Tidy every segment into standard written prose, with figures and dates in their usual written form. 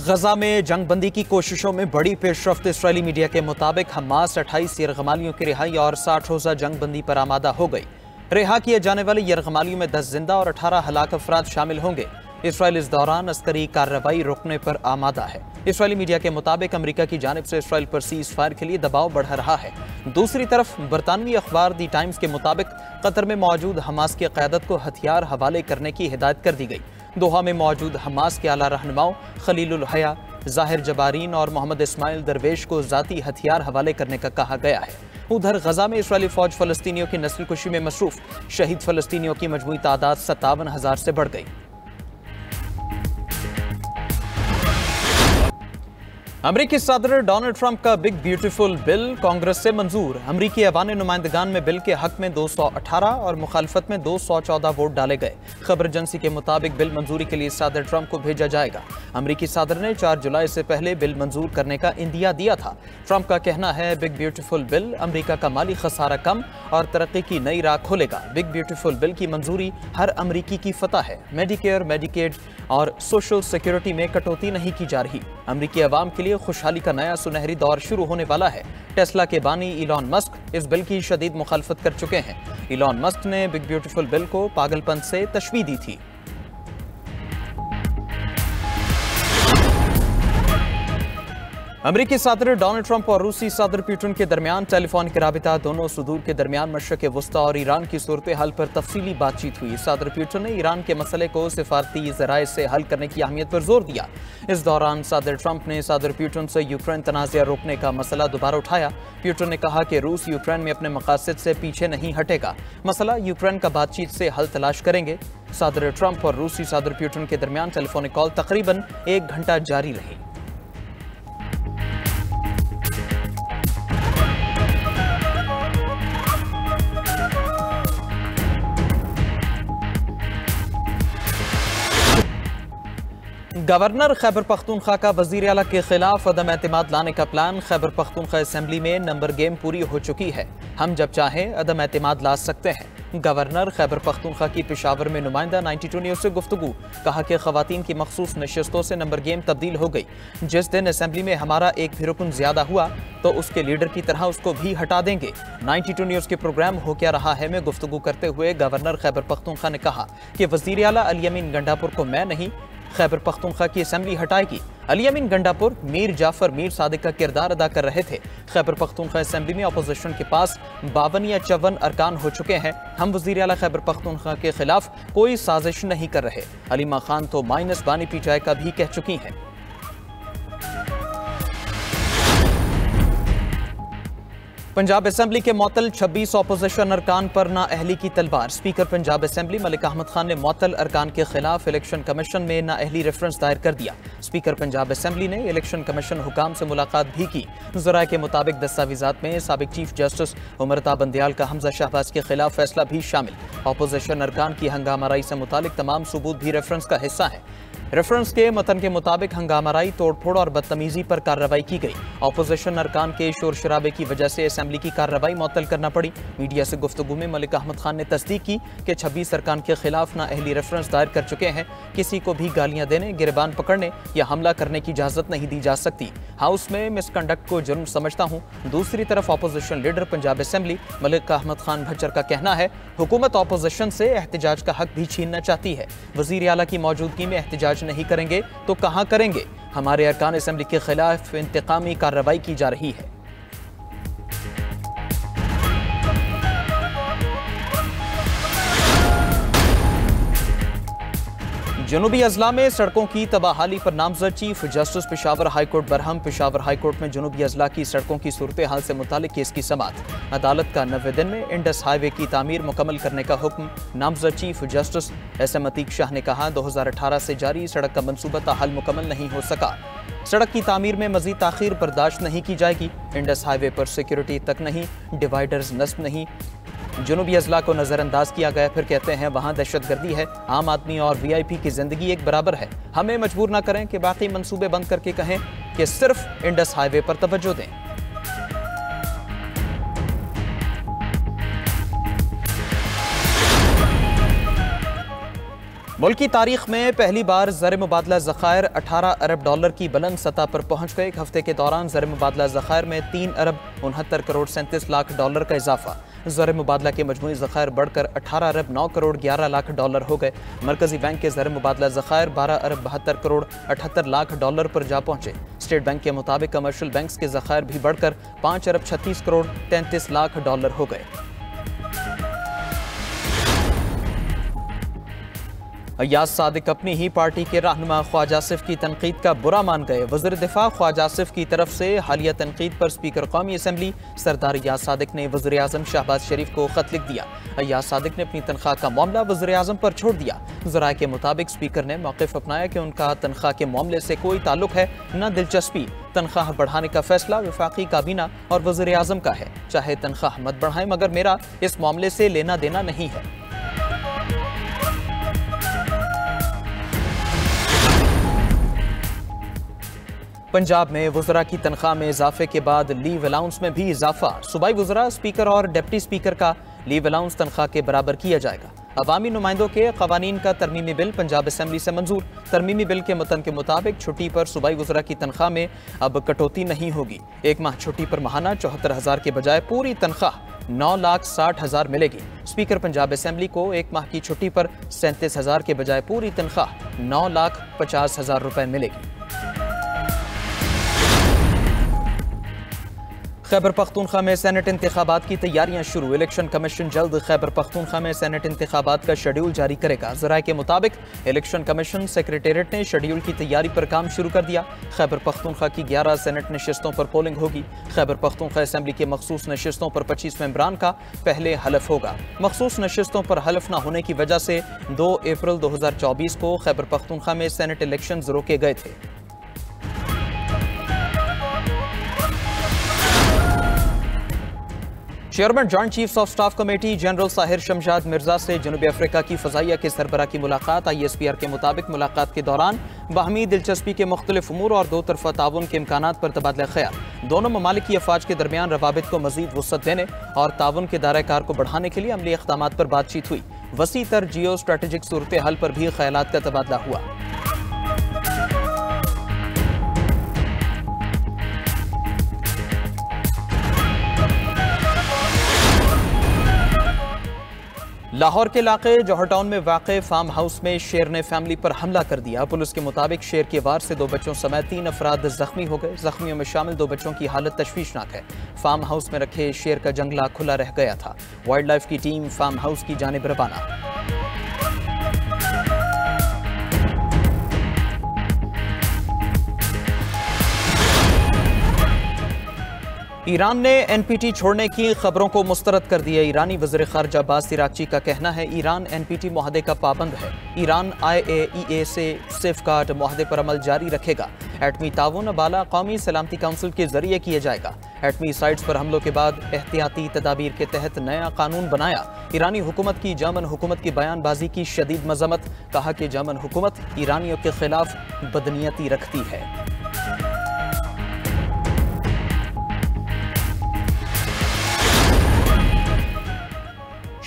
गजा में जंगबंदी की कोशिशों में बड़ी पेशरफ्त। इस्राएली मीडिया के मुताबिक हमास 28 यरगमालियों की रिहाई और 60 रोजा जंगबंदी पर आमादा हो गई। रिहा किए जाने वाले यरगमालियों में 10 जिंदा और 18 हलाक अफराद शामिल होंगे। इसराइल इस दौरान अस्करी कार्रवाई रोकने पर आमादा है। इसराइली मीडिया के मुताबिक अमेरिका की जानिब से इसराइल पर सीज फायर के लिए दबाव बढ़ रहा है। दूसरी तरफ बरतानवी अखबार दी टाइम्स के मुताबिक कतर में मौजूद हमास की क़यादत को हथियार हवाले करने की हिदायत कर दी गई। दोहा में मौजूद हमास के आला रहनुमाओं खलीलुल हया, जाहिर जबारीन और मोहम्मद इस्माइल दरवेश को जाती हथियार हवाले करने का कहा गया है। उधर गजा में इसराइली फौज फलस्तीनियों की नस्ल कुशी में मसरूफ। शहीद फलस्तीनियों की मजमूई तादाद 57,000 से बढ़ गई। अमरीकी सदर डोनाल्ड ट्रंप का बिग ब्यूटीफुल बिल कांग्रेस से मंजूर। अमरीकी ऐवान नुमाइंदगान में बिल के हक में 218 और मुखालफत में 214 वोट डाले गए। खबर एजेंसी के मुताबिक बिल मंजूरी के लिए सदर ट्रंप को भेजा जाएगा। अमरीकी सदर ने 4 जुलाई से पहले बिल मंजूर करने का इंदिया दिया था। ट्रंप का कहना है बिग ब्यूटीफुल बिल अमरीका का माली खसारा कम और तरक्की की नई राह खोलेगा। बिग ब्यूटीफुल बिल की मंजूरी हर अमरीकी की फतह है। मेडिकेयर, मेडिकेड और सोशल सिक्योरिटी में कटौती नहीं की जा रही। अमरीकी अवाम के लिए खुशहाली का नया सुनहरी दौर शुरू होने वाला है। टेस्ला के बानी इलॉन मस्क इस बिल की शदीद मुखालफत कर चुके हैं। इलॉन मस्क ने बिग ब्यूटीफुल बिल को पागलपन से तशबीह दी थी। अमरीकी सदर डोनाल्ड ट्रंप और रूसी सदर पुतिन के दरमियान टेलीफोनिक राबिता दोनों सुदूर के दरमियान मशरक़ वस्ता और ईरान की सूरत हाल पर तफसीली बातचीत हुई। सदर पुतिन ने ईरान के मसले को सिफारती ज़राए से हल करने की अहमियत पर जोर दिया। इस दौरान सदर ट्रंप ने सदर पुतिन से यूक्रेन तनाज़ा रोकने का मसला दोबारा उठाया। पुतिन ने कहा कि रूस यूक्रेन में अपने मकासद से पीछे नहीं हटेगा। मसला यूक्रेन का बातचीत से हल तलाश करेंगे। सदर ट्रंप और रूसी सदर पुतिन के दरमियान टेलीफोनिक कॉल तकरीबन 1 घंटा जारी रही। गवर्नर खैबर पख्तूनख्वा का वज़ीर आला के खिलाफ अदम एतमाद लाने का प्लान। खैबर पख्तूनख्वा असेंबली में नंबर गेम पूरी हो चुकी है। हम जब चाहें अदम एतमाद ला सकते हैं। गवर्नर खैबर पख्तूनख्वा की पेशावर में नुमाइंदा 92 न्यूज़ से गुफ्तगू। कहा कि खवातीन की मखसूस नशस्तों से नंबर गेम तब्दील हो गई। जिस दिन असेंबली में हमारा एक भी रुकन ज्यादा हुआ तो उसके लीडर की तरह उसको भी हटा देंगे। 92 न्यूज़ के प्रोग्राम हो क्या रहा है में गुफ्तगू करते हुए गवर्नर खैबर पख्तूनख्वा ने कहा कि वज़ीर आला अली अमीन गंडापुर को मैं नहीं खैबर पख्तूनख्वा की असेंबली हटाएगी। अली अमीन गंडापुर मीर जाफर मीर सादिक का किरदार अदा कर रहे थे। खैबर पख्तूनख्वा असेंबली में अपोजिशन के पास 52 या 54 अरकान हो चुके हैं। हम वज़ीर आला खैबर पख्तूनख्वा के खिलाफ कोई साजिश नहीं कर रहे। अलीमा खान तो माइनस बानी पीटाई का भी कह चुकी हैं। पंजाब असेंबली के मुअत्तल 26 अपोजिशन अरकान पर नाअहली की तलवार। स्पीकर पंजाब असेंबली मलिक अहमद खान ने मुअत्तल अरकान के खिलाफ इलेक्शन कमीशन में नाअहली रेफरेंस दायर कर दिया। स्पीकर पंजाब असेंबली ने इलेक्शन कमीशन हुकाम से मुलाकात भी की। ज़राए के मुताबिक दस्तावेजात में साबिक चीफ जस्टिस उमरता बंदयाल का हमजा शहबाज के खिलाफ फैसला भी शामिल। अपोजिशन अरकान की हंगामाराई से मुतालिक तमाम सबूत भी रेफरेंस का हिस्सा है। रेफरेंस के मतन के मुताबिक हंगामाराई, तोड़फोड़ और बदतमीजी पर कार्रवाई की गई। अपोजिशन अरकान के शोर शराबे की वजह से असेंबली की कार्रवाई मुअत्तल करना पड़ी। मीडिया से गुफ्तगू में मलिक अहमद खान ने तस्दीक की कि 26 अरकान के खिलाफ नाअहली रेफरेंस दायर कर चुके हैं। किसी को भी गालियां देने, गिरबान पकड़ने या हमला करने की इजाजत नहीं दी जा सकती। हाउस में मिसकंडक्ट को जुर्म समझता हूं। दूसरी तरफ opposition leader Punjab assembly Malik Ahmad Khan Bhachar का कहना है हुकूमत अपोजिशन से एहतजाज का हक भी छीनना चाहती है। वज़ीर आला की मौजूदगी में एहतजाज नहीं करेंगे तो कहां करेंगे। हमारे अरकान असेंबली के खिलाफ इंतकामी कार्रवाई की जा रही है। जनूबी अजला में सड़कों की तबाहाली पर नामजद chief justice Peshawar high court Barham. Peshawar high court में जनूबी अजला की सड़कों की सूरत हाल से मुतालिक केस की समाअत। अदालत का 90 दिन में इंडस हाईवे की तामीर मुकम्मल करने का हुक्म। नामजद chief justice SM Atiq Shah ने कहा 2018 से जारी सड़क का मनसूबा ताहाल मुकम्मल नहीं हो सका। सड़क की तामीर में मजीद ताखीर बर्दाश्त नहीं की जाएगी। इंडस हाईवे पर सिक्योरिटी तक नहीं, डिवाइडर्स नस्ब नहीं। जनूबी अजला को नज़रअंदाज किया गया। फिर कहते हैं वहाँ दहशतगर्दी है। आम आदमी और VIP की जिंदगी एक बराबर है। हमें मजबूर ना करें कि बाकी मंसूबे बंद करके कहें कि सिर्फ इंडस हाईवे पर तवज्जो दें। मुल्क की तारीख में पहली बार ज़र मुबादला ज़खायर 18 अरब डॉलर की बुलंद सतह पर पहुंच गए। एक हफ्ते के दौरान ज़र मुबादला ज़खायर में 3 अरब 69 करोड़ 37 लाख डॉलर का इजाफा। ज़र मुबादला के मजमूई ज़खायर बढ़कर 18 अरब 9 करोड़ 11 लाख डॉलर हो गए। मरकजी बैंक के ज़र मुबादला ज़खायर 12 अरब 72 करोड़ 78 लाख डॉलर पर जा पहुंचे। स्टेट बैंक के मुताबिक कमर्शियल बैंक्स के ज़खायर भी बढ़कर 5 अरब 36 करोड़ 33 लाख डॉलर हो गए। अय्याज सादिक अपनी ही पार्टी के रहनुमा ख्वाजा आसिफ की तनकीद का बुरा मान गए। वज़ीर दिफा ख्वाजा आसिफ की तरफ से हालिया तनकीद पर स्पीकर कौमी असम्बली सरदार अय्याज सादिक ने वज़ीर आज़म शहबाज शरीफ को खत लिख दिया। अय्याज सादिक ने अपनी तनख्वाह का मामला वज़ीर आज़म पर छोड़ दिया। ज़राए के मुताबिक स्पीकर ने मौक़िफ़ अपनाया कि उनका तनख्वाह के मामले से कोई ताल्लुक है न दिलचस्पी। तनख्वाह बढ़ाने का फैसला वफाकी काबीना और वज़ीर आज़म का है। चाहे तनख्वाह मत बढ़ाएं, मगर मेरा इस मामले से लेना देना नहीं है। पंजाब में वज़रा की तनख्वाह में इजाफे के बाद लीव अलाउंस में भी इजाफा। सूबाई वज़रा, स्पीकर और डिप्टी स्पीकर का लीव अलाउंस तनख्वाह के बराबर किया जाएगा। अवामी नुमाइंदों के क़वानीन का तरमीमी बिल पंजाब असम्बली से मंजूर। तरमीमी बिल के मतन के मुताबिक छुट्टी पर सूबाई वज़रा की तनख्वाह में अब कटौती नहीं होगी। एक माह छुट्टी पर माहाना 74,000 के बजाय पूरी तनख्वाह 9,60,000 मिलेगी। स्पीकर पंजाब असम्बली को एक माह की छुट्टी पर 37,000 के बजाय पूरी तनख्वाह 9,50,000 रुपए मिलेगी। खैबर पख्तूनख्वा में सेनेट इंतखाबात की तैयारियां शुरू। इलेक्शन कमीशन जल्द खैबर पख्तूनख्वा में सेनेट इंतखाबात का शेड्यूल जारी करेगा। ज़राए के मुताबिक इलेक्शन कमीशन सेक्रेटेरिएट ने शेड्यूल की तैयारी पर काम शुरू कर दिया। खैबर पख्तूनख्वा की 11 सेनेट नशिस्तों पर पोलिंग होगी। खैबर पख्तूनख्वा असम्बली के मखसूस नशिस्तों पर 25 मेंबरान का पहले हलफ होगा। मखसूस नशिस्तों पर हलफ न होने की वजह से 2 अप्रैल 2024 को खैबर पख्तूनख्वा में सेनेट इलेक्शन रोके गए थे। Chairman joint chiefs of staff committee general Sahir Shamshad Mirza से जनूबी अफ्रीका की फ़ज़ाइया के सरबराह की मुलाकात। ISPR के मुताबिक मुलाकात के दौरान बाहमी दिलचस्पी के मुख्तलिफ उमूर और दो तरफ़ा ताउन के इम्कानात पर तबादला ख्याल। दोनों ममालिक की अफवाज के दरमियान रवाबित को मज़ीद वुसअत देने और ताउन के दायरा कार को बढ़ाने के लिए अमली इक़दामात पर बातचीत हुई। वसी तर जियो स्ट्रेटेजिक सूरत हाल पर भी ख्यालात का तबादला हुआ। लाहौर के इलाके जौहर टाउन में वाक़े फार्म हाउस में शेर ने फैमिली पर हमला कर दिया। पुलिस के मुताबिक शेर के वार से 2 बच्चों समेत 3 अफराद जख्मी हो गए। जख्मियों में शामिल 2 बच्चों की हालत तशवीशनाक है। फार्म हाउस में रखे शेर का जंगला खुला रह गया था। वाइल्ड लाइफ की टीम फार्म हाउस की जानिब रवाना। ईरान ने NPT छोड़ने की खबरों को मुस्तरद कर दिया। ईरानी वज़ीर ख़ारजा अब्बास इराक़ची का कहना है ईरान NPT मुआहदे का पाबंद है। ईरान IAEA से सेफगार्ड मुआहदे पर अमल जारी रखेगा। एटमी ताउन बाला कौमी सलामती काउंसिल के जरिए किया जाएगा। एटमी साइट्स पर हमलों के बाद एहतियाती तदाबीर के तहत नया कानून बनाया। ईरानी हुकूमत की जर्मन हुकूमत की बयानबाजी की शदीद मजम्मत। कहा कि जर्मन हुकूमत ईरानियों के खिलाफ बदनीयती रखती है।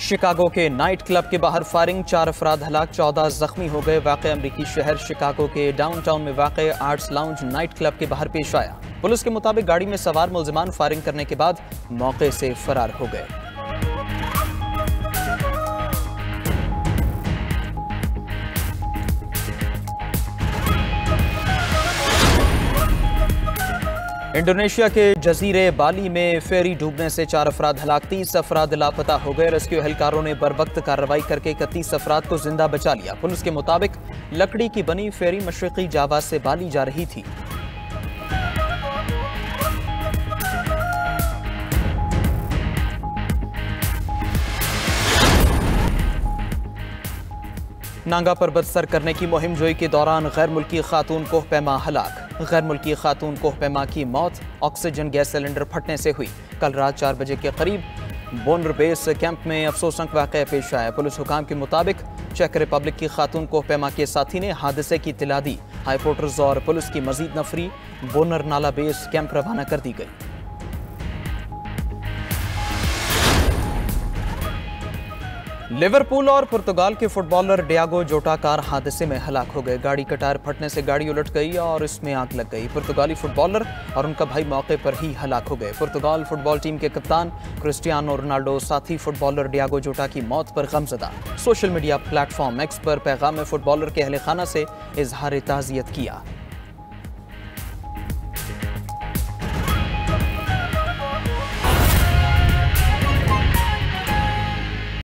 शिकागो के नाइट क्लब के बाहर फायरिंग, 4 अफराद हलाक, 14 जख्मी हो गए। वाक़या अमरीकी शहर शिकागो के डाउनटाउन में वाक़ आर्ट्स लाउंज नाइट क्लब के बाहर पेश आया। पुलिस के मुताबिक गाड़ी में सवार मुल्जिमान फायरिंग करने के बाद मौके से फरार हो गए। इंडोनेशिया के जजीरे बाली में फेरी डूबने से 4 अफराद हलाक, 30 अफराद लापता हो गए। रेस्क्यू एहलकारों ने बरवक्त कार्रवाई करके 31 अफराद को जिंदा बचा लिया। पुलिस के मुताबिक लकड़ी की बनी फेरी मशरकी जावा से बाली जा रही थी। नांगा पर्वत सर करने की मुहिम जोई के दौरान गैर मुल्की खातून कोहपैमा हलाक। गैर मुल्की खातून कोहपैमा की मौत ऑक्सीजन गैस सिलेंडर फटने से हुई। कल रात 4 बजे के करीब बोनर बेस कैंप में अफसोसनाक वाक़या पेश आया। पुलिस हुकाम के मुताबिक चेक रिपब्लिक की खातून कोहपैमा के साथी ने हादसे की इत्तला दी। हाई पोर्टर्स और पुलिस की मजीद नफरी बोनर नाला बेस कैंप रवाना कर दी गई। लिवरपूल और पुर्तगाल के फुटबॉलर डियागो जोटा कार हादसे में हलाक हो गए। गाड़ी का टायर फटने से गाड़ी उलट गई और इसमें आग लग गई। पुर्तगाली फुटबॉलर और उनका भाई मौके पर ही हलाक हो गए। पुर्तगाल फुटबॉल टीम के कप्तान क्रिस्टियानो रोनाल्डो साथी फुटबॉलर डियागो जोटा की मौत पर गमज़दा। सोशल मीडिया प्लेटफॉर्म एक्स पर पैगाम फुटबॉलर के अहले खाना से इजहार ताज़ियत किया।